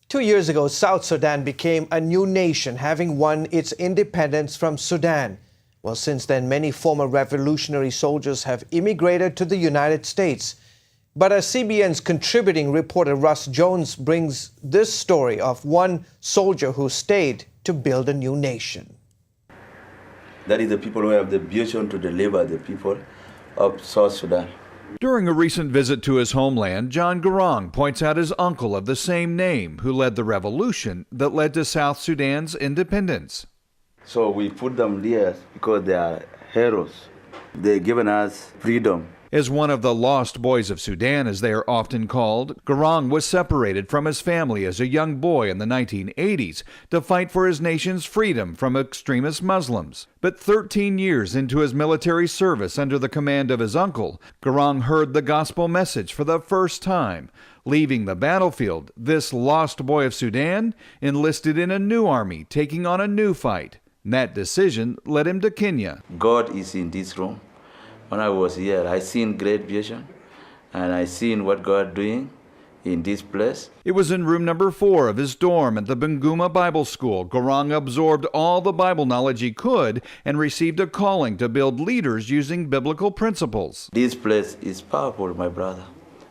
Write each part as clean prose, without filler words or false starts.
2 years ago, South Sudan became a new nation, having won its independence from Sudan. Well, since then, many former revolutionary soldiers have immigrated to the United States. But as CBN's contributing reporter Russ Jones brings this story of one soldier who stayed to build a new nation. That is the people who have the vision to deliver the people of South Sudan. During a recent visit to his homeland, John Garang points out his uncle of the same name who led the revolution that led to South Sudan's independence. So we put them there because they are heroes. They've given us freedom. As one of the lost boys of Sudan, as they are often called, Garang was separated from his family as a young boy in the 1980s to fight for his nation's freedom from extremist Muslims. But 13 years into his military service under the command of his uncle, Garang heard the gospel message for the first time. Leaving the battlefield, this lost boy of Sudan enlisted in a new army, taking on a new fight. And that decision led him to Kenya. God is in this room. When I was here, I seen great vision, and I seen what God doing in this place. It was in room number 4 of his dorm at the Bunguma Bible School. Garang absorbed all the Bible knowledge he could and received a calling to build leaders using biblical principles. This place is powerful, my brother,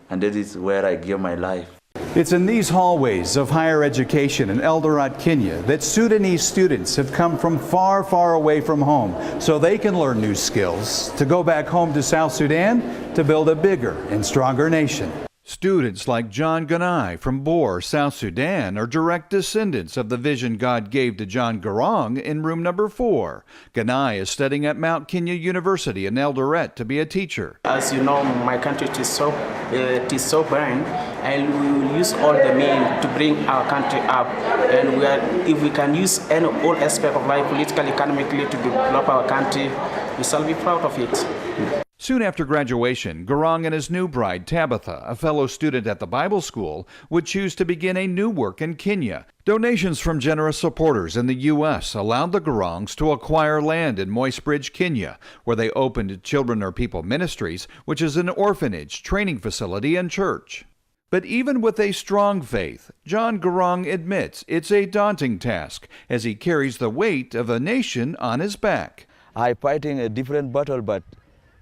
and that is where I give my life. It's in these hallways of higher education in Eldoret, Kenya, that Sudanese students have come from far, far away from home so they can learn new skills to go back home to South Sudan to build a bigger and stronger nation. Students like John Ganai from Bor, South Sudan, are direct descendants of the vision God gave to John Garang in room number 4. Ganai is studying at Mount Kenya University in Eldoret to be a teacher. As you know, my country is so barren, and we will use all the means to bring our country up. And if we can use all aspects of life, politically, economically, to develop our country, we shall be proud of it. Soon after graduation, Garang and his new bride, Tabitha, a fellow student at the Bible school, would choose to begin a new work in Kenya. Donations from generous supporters in the U.S. allowed the Garangs to acquire land in Moist Bridge, Kenya, where they opened Children or People Ministries, which is an orphanage, training facility, and church. But even with a strong faith, John Garang admits it's a daunting task as he carries the weight of a nation on his back. I'm fighting a different battle, but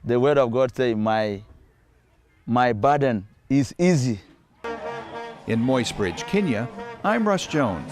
the word of God says, my burden is easy. In Moist Bridge, Kenya, I'm Russ Jones.